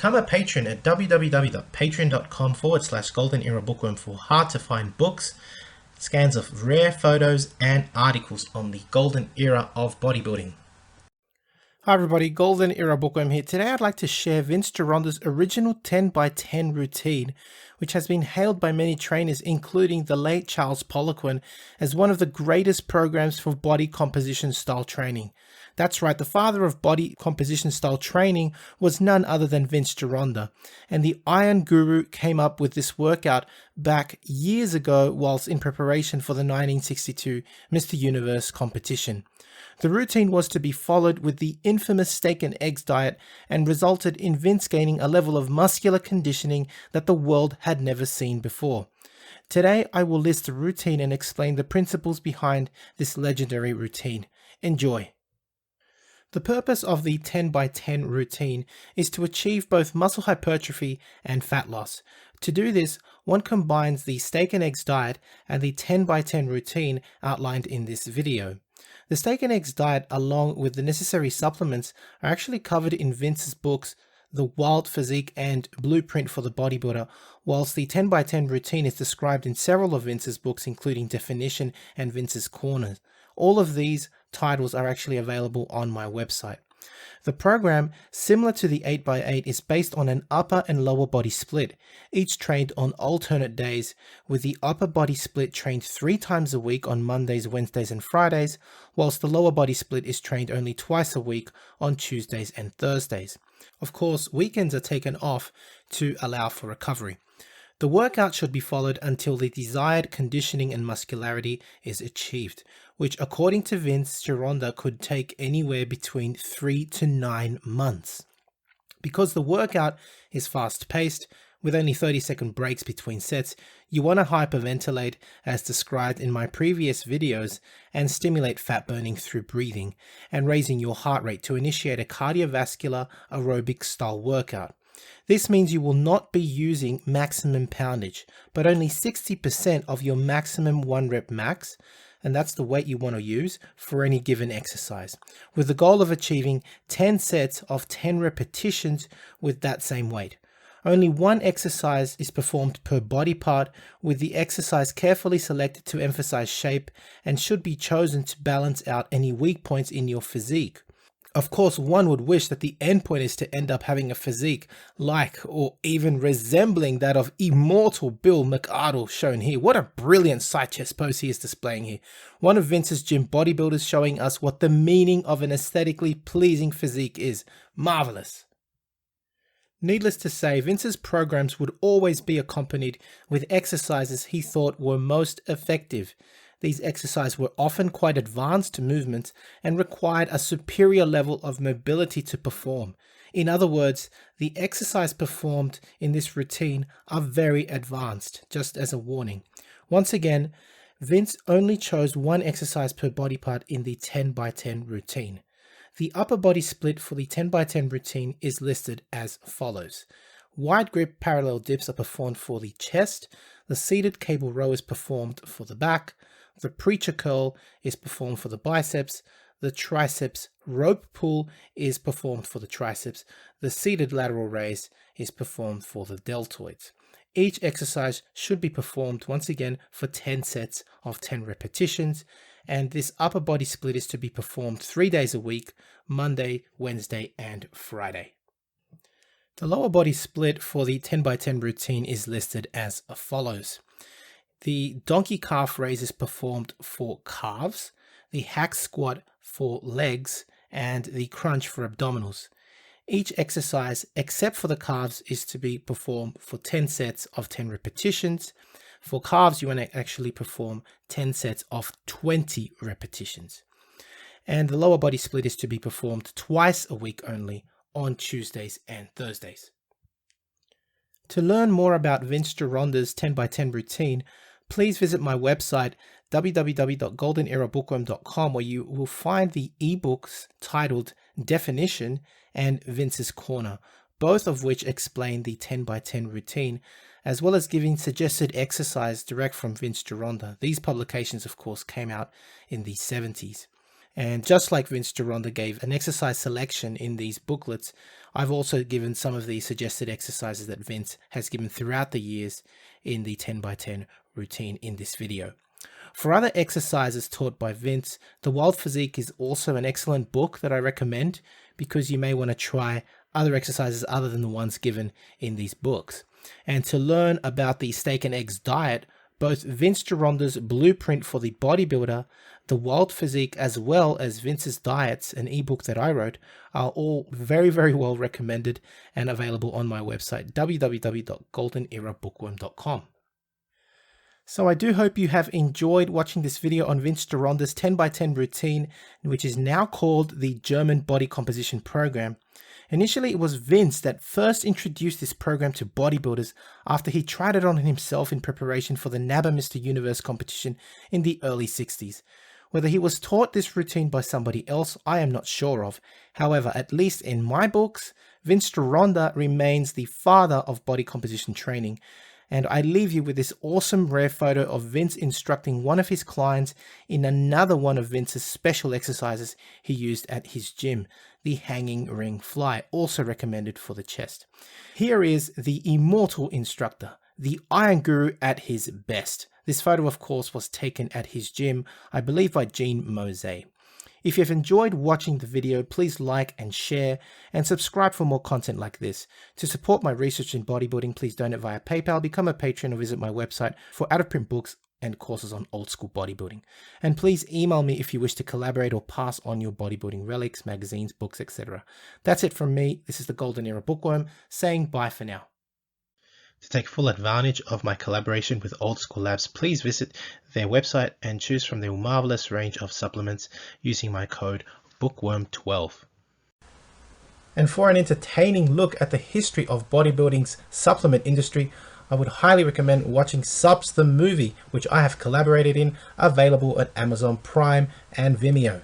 Become a patron at www.patreon.com/Golden Era Bookworm for hard to find books, scans of rare photos, and articles on the golden era of bodybuilding. Hi everybody, Golden Era Bookworm here. Today I'd like to share Vince Gironda's original 10x10 routine, which has been hailed by many trainers, including the late Charles Poliquin, as one of the greatest programs for body composition style training. That's right, the father of body composition style training was none other than Vince Gironda, and the Iron Guru came up with this workout back years ago whilst in preparation for the 1962 Mr. Universe competition. The routine was to be followed with the infamous steak and eggs diet and resulted in Vince gaining a level of muscular conditioning that the world had never seen before. Today I will list the routine and explain the principles behind this legendary routine. Enjoy! The purpose of the 10x10 routine is to achieve both muscle hypertrophy and fat loss. To do this, one combines the steak and eggs diet and the 10x10 routine outlined in this video. The steak and eggs diet, along with the necessary supplements, are actually covered in Vince's books, The Wild Physique and Blueprint for the Bodybuilder, whilst the 10x10 routine is described in several of Vince's books, including Definition and Vince's Corner. All of these titles are actually available on my website. The program, similar to the 8x8, is based on an upper and lower body split, each trained on alternate days, with the upper body split trained 3 times a week on Mondays, Wednesdays and Fridays, whilst the lower body split is trained only twice a week on Tuesdays and Thursdays. Of course, weekends are taken off to allow for recovery. The workout should be followed until the desired conditioning and muscularity is achieved, which according to Vince Gironda could take anywhere between 3 to 9 months. Because the workout is fast-paced, with only 30-second breaks between sets, you want to hyperventilate as described in my previous videos and stimulate fat burning through breathing and raising your heart rate to initiate a cardiovascular aerobic style workout. This means you will not be using maximum poundage, but only 60% of your maximum 1 rep max, and that's the weight you want to use for any given exercise, with the goal of achieving 10 sets of 10 repetitions with that same weight. Only one exercise is performed per body part, with the exercise carefully selected to emphasize shape and should be chosen to balance out any weak points in your physique. Of course, one would wish that the endpoint is to end up having a physique like or even resembling that of immortal Bill McArdle shown here. What a brilliant side chest pose he is displaying here. One of Vince's gym bodybuilders showing us what the meaning of an aesthetically pleasing physique is. Marvelous. Needless to say, Vince's programs would always be accompanied with exercises he thought were most effective. These exercises were often quite advanced movements and required a superior level of mobility to perform. In other words, the exercise performed in this routine are very advanced, just as a warning. Once again, Vince only chose one exercise per body part in the 10x10 routine. The upper body split for the 10x10 routine is listed as follows. Wide grip parallel dips are performed for the chest, the seated cable row is performed for the back, the preacher curl is performed for the biceps, the triceps rope pull is performed for the triceps, the seated lateral raise is performed for the deltoids. Each exercise should be performed once again for 10 sets of 10 repetitions, and this upper body split is to be performed 3 days a week, Monday, Wednesday and Friday. The lower body split for the 10x10 routine is listed as follows. The donkey calf raise is performed for calves, the hack squat for legs, and the crunch for abdominals. Each exercise, except for the calves, is to be performed for 10 sets of 10 repetitions. For calves, you want to actually perform 10 sets of 20 repetitions. And the lower body split is to be performed twice a week only, on Tuesdays and Thursdays. To learn more about Vince Gironda's 10x10 routine, please visit my website www.goldenerabookworm.com, where you will find the ebooks titled Definition and Vince's Corner, both of which explain the 10x10 routine, as well as giving suggested exercise direct from Vince Gironda. These publications, of course, came out in the 70s. And just like Vince Gironda gave an exercise selection in these booklets, I've also given some of the suggested exercises that Vince has given throughout the years in the 10 by 10 routine in this video. For other exercises taught by Vince, The Wild Physique is also an excellent book that I recommend because you may want to try other exercises other than the ones given in these books. And to learn about the steak and eggs diet, both Vince Gironda's Blueprint for the Bodybuilder, The Wild Physique, as well as Vince's Diets, an ebook that I wrote, are all very, very well recommended and available on my website, www.goldenerabookworm.com. So I do hope you have enjoyed watching this video on Vince Gironda's 10 by 10 routine, which is now called the German Body Composition Program. Initially, it was Vince that first introduced this program to bodybuilders after he tried it on himself in preparation for the NABBA Mr. Universe competition in the early 60s. Whether he was taught this routine by somebody else, I am not sure of. However, at least in my books, Vince Gironda remains the father of body composition training. And I leave you with this awesome rare photo of Vince instructing one of his clients in another one of Vince's special exercises he used at his gym, the hanging ring fly, also recommended for the chest. Here is the immortal instructor, the Iron Guru at his best. This photo, of course, was taken at his gym, I believe by Jean Mose. If you've enjoyed watching the video, please like and share and subscribe for more content like this. To support my research in bodybuilding, please donate via PayPal, become a patron, or visit my website for out-of-print books and courses on old school bodybuilding. And please email me if you wish to collaborate or pass on your bodybuilding relics, magazines, books, etc. That's it from me. This is the Golden Era Bookworm saying bye for now. To take full advantage of my collaboration with Old School Labs, please visit their website and choose from their marvelous range of supplements using my code BOOKWORM12. And for an entertaining look at the history of bodybuilding's supplement industry, I would highly recommend watching Subs the Movie, which I have collaborated in, available at Amazon Prime and Vimeo.